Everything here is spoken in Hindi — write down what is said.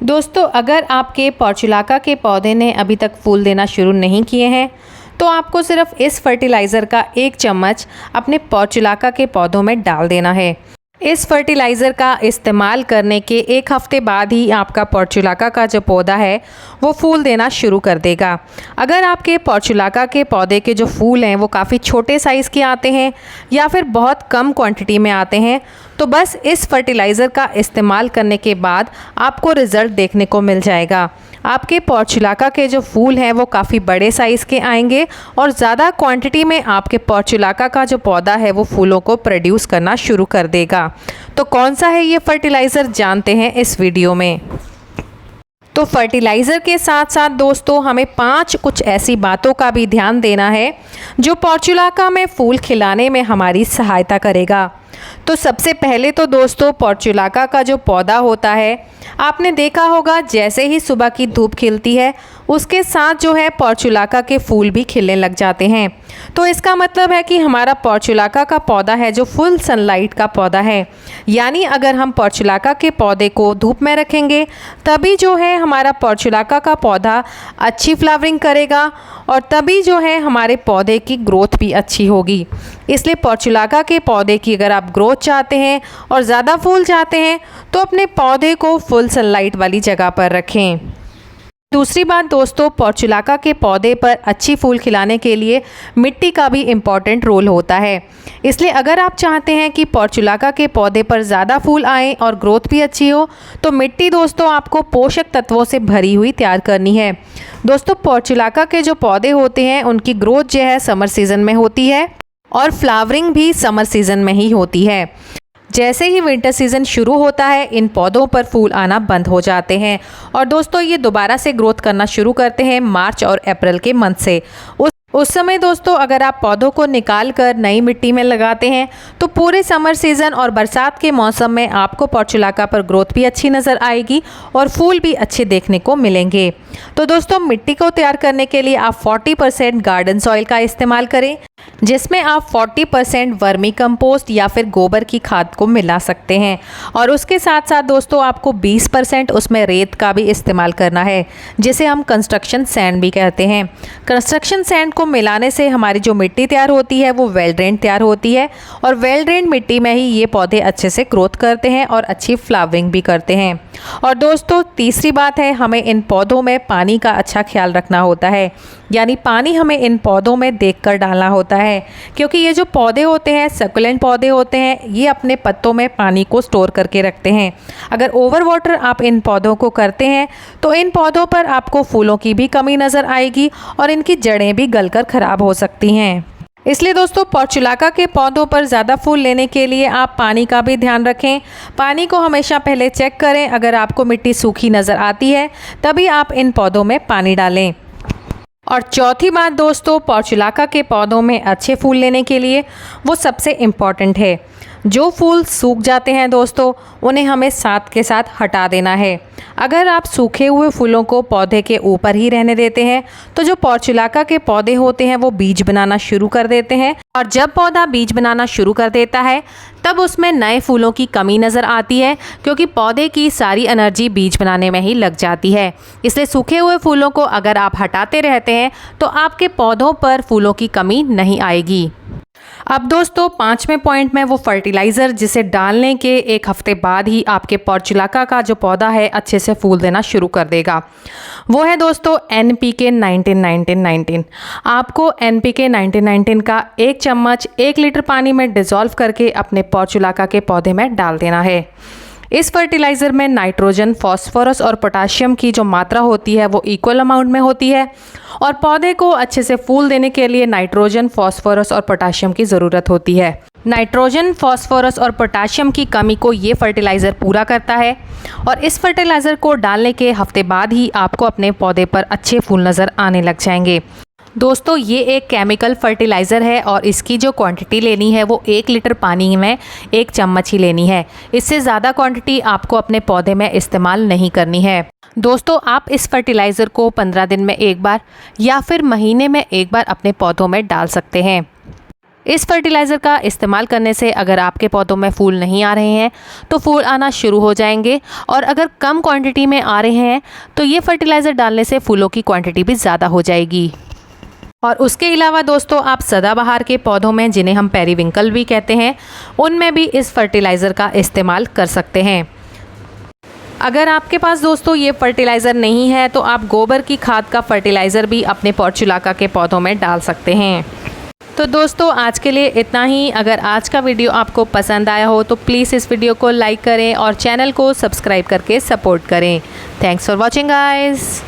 दोस्तों, अगर आपके पोर्चुलाका के पौधे ने अभी तक फूल देना शुरू नहीं किए हैं तो आपको सिर्फ इस फर्टिलाइज़र का 1 चम्मच अपने पोर्चुलाका के पौधों में डाल देना है। इस फर्टिलाइज़र का इस्तेमाल करने के 1 हफ्ते बाद ही आपका पोर्चुलाका का जो पौधा है वो फूल देना शुरू कर देगा। अगर आपके पोर्चुलाका के पौधे के जो फूल हैं वो काफ़ी छोटे साइज़ के आते हैं या फिर बहुत कम क्वांटिटी में आते हैं तो बस इस फर्टिलाइज़र का इस्तेमाल करने के बाद आपको रिज़ल्ट देखने को मिल जाएगा। आपके पोर्चुलाका के जो फूल हैं वो काफ़ी बड़े साइज़ के आएंगे और ज़्यादा क्वांटिटी में आपके पोर्चुलाका का जो पौधा है वो फूलों को प्रोड्यूस करना शुरू कर देगा। तो कौन सा है ये फर्टिलाइज़र जानते हैं इस वीडियो में। तो फर्टिलाइज़र के साथ साथ दोस्तों हमें 5 कुछ ऐसी बातों का भी ध्यान देना है जो पोर्चुलाका में फूल खिलाने में हमारी सहायता करेगा। तो सबसे पहले तो दोस्तों पोर्चुलाका का जो पौधा होता है आपने देखा होगा जैसे ही सुबह की धूप खिलती है उसके साथ जो है पोर्चुलाका के फूल भी खिलने लग जाते हैं। तो इसका मतलब है कि हमारा पोर्चुलाका का पौधा है जो फुल सनलाइट का पौधा है, यानी अगर हम पोर्चुलाका के पौधे को धूप में रखेंगे तभी जो है हमारा पोर्चुलाका का पौधा अच्छी फ्लावरिंग करेगा और तभी जो है हमारे पौधे की ग्रोथ भी अच्छी होगी। इसलिए पोर्चुलाका के पौधे की अगर आप ग्रोथ चाहते हैं और ज़्यादा फूल चाहते हैं तो अपने पौधे को फुल सनलाइट वाली जगह पर रखें। दूसरी बात दोस्तों, पोर्चुलाका के पौधे पर अच्छी फूल खिलाने के लिए मिट्टी का भी इम्पॉर्टेंट रोल होता है। इसलिए अगर आप चाहते हैं कि पोर्चुलाका के पौधे पर ज़्यादा फूल आएँ और ग्रोथ भी अच्छी हो तो मिट्टी दोस्तों आपको पोषक तत्वों से भरी हुई तैयार करनी है। दोस्तों पोर्चुलाका के जो पौधे होते हैं उनकी ग्रोथ जो है समर सीज़न में होती है और फ्लावरिंग भी समर सीज़न में ही होती है। जैसे ही विंटर सीज़न शुरू होता है इन पौधों पर फूल आना बंद हो जाते हैं और दोस्तों ये दोबारा से ग्रोथ करना शुरू करते हैं मार्च और अप्रैल के मंथ से। उस समय दोस्तों अगर आप पौधों को निकाल कर नई मिट्टी में लगाते हैं तो पूरे समर सीज़न और बरसात के मौसम में आपको पोर्चुलाका पर ग्रोथ भी अच्छी नज़र आएगी और फूल भी अच्छे देखने को मिलेंगे। तो दोस्तों मिट्टी को तैयार करने के लिए आप 40% गार्डन सॉइल का इस्तेमाल करें, जिसमें आप 40% वर्मी कंपोस्ट या फिर गोबर की खाद को मिला सकते हैं और उसके साथ साथ दोस्तों आपको 20% उसमें रेत का भी इस्तेमाल करना है, जिसे हम कंस्ट्रक्शन सैंड भी कहते हैं। कंस्ट्रक्शन सैंड को मिलाने से हमारी जो मिट्टी तैयार होती है वो वेल ड्रेन्ड तैयार होती है और वेल ड्रेन्ड मिट्टी में ही ये पौधे अच्छे से ग्रोथ करते हैं और अच्छी फ्लावरिंग भी करते हैं। और दोस्तों तीसरी बात है, हमें इन पौधों में पानी का अच्छा ख्याल रखना होता है, यानी पानी हमें इन पौधों में देखकर डालना होता है, क्योंकि ये जो पौधे होते हैं सक्युलेंट पौधे होते हैं ये अपने पत्तों में पानी को स्टोर करके रखते हैं। अगर ओवर वाटर आप इन पौधों को करते हैं तो इन पौधों पर आपको फूलों की भी कमी नज़र आएगी और इनकी जड़ें भी गलकर ख़राब हो सकती हैं। इसलिए दोस्तों पोर्चुलाका के पौधों पर ज़्यादा फूल लेने के लिए आप पानी का भी ध्यान रखें। पानी को हमेशा पहले चेक करें, अगर आपको मिट्टी सूखी नज़र आती है तभी आप इन पौधों में पानी डालें। और चौथी बात दोस्तों, पोर्चुलाका के पौधों में अच्छे फूल लेने के लिए वो सबसे इम्पॉर्टेंट है, जो फूल सूख जाते हैं दोस्तों उन्हें हमें साथ के साथ हटा देना है। अगर आप सूखे हुए फूलों को पौधे के ऊपर ही रहने देते हैं तो जो पोर्चुलाका के पौधे होते हैं वो बीज बनाना शुरू कर देते हैं और जब पौधा बीज बनाना शुरू कर देता है तब उसमें नए फूलों की कमी नज़र आती है, क्योंकि पौधे की सारी एनर्जी बीज बनाने में ही लग जाती है। इसलिए सूखे हुए फूलों को अगर आप हटाते रहते हैं तो आपके पौधों पर फूलों की कमी नहीं आएगी। अब दोस्तों 5वें पॉइंट में वो फर्टिलाइज़र जिसे डालने के 1 हफ्ते बाद ही आपके पोर्चुलाका का जो पौधा है अच्छे से फूल देना शुरू कर देगा, वो है दोस्तों NPK 19-19-19। आपको NPK 19-19 का 1 चम्मच 1 लीटर पानी में डिज़ोल्व करके अपने पोर्चुलाका के पौधे में डाल देना है। इस फर्टिलाइज़र में नाइट्रोजन, फॉस्फोरस और पोटाशियम की जो मात्रा होती है वो इक्वल अमाउंट में होती है और पौधे को अच्छे से फूल देने के लिए नाइट्रोजन, फॉस्फोरस और पोटाशियम की ज़रूरत होती है। नाइट्रोजन, फॉस्फोरस और पोटाशियम की कमी को ये फर्टिलाइज़र पूरा करता है और इस फर्टिलाइज़र को डालने के हफ्ते बाद ही आपको अपने पौधे पर अच्छे फूल नज़र आने लग जाएंगे। दोस्तों ये एक केमिकल फर्टिलाइज़र है और इसकी जो क्वांटिटी लेनी है वो 1 लीटर पानी में 1 चम्मच ही लेनी है। इससे ज़्यादा क्वांटिटी आपको अपने पौधे में इस्तेमाल नहीं करनी है। दोस्तों आप इस फर्टिलाइज़र को 15 दिन में एक बार या फिर महीने में एक बार अपने पौधों में डाल सकते हैं। इस फर्टिलाइज़र का इस्तेमाल करने से अगर आपके पौधों में फूल नहीं आ रहे हैं तो फूल आना शुरू हो जाएंगे, और अगर कम क्वांटिटी में आ रहे हैं तो ये फर्टिलाइज़र डालने से फूलों की क्वांटिटी भी ज़्यादा हो जाएगी। और उसके अलावा दोस्तों, आप सदाबहार के पौधों में, जिन्हें हम पेरीविंकल भी कहते हैं, उनमें भी इस फर्टिलाइज़र का इस्तेमाल कर सकते हैं। अगर आपके पास दोस्तों ये फर्टिलाइज़र नहीं है तो आप गोबर की खाद का फर्टिलाइज़र भी अपने पोर्चुलाका के पौधों में डाल सकते हैं। तो दोस्तों, आज के लिए इतना ही। अगर आज का वीडियो आपको पसंद आया हो तो प्लीज़ इस वीडियो को लाइक करें और चैनल को सब्सक्राइब करके सपोर्ट करें। Thanks for watching guys.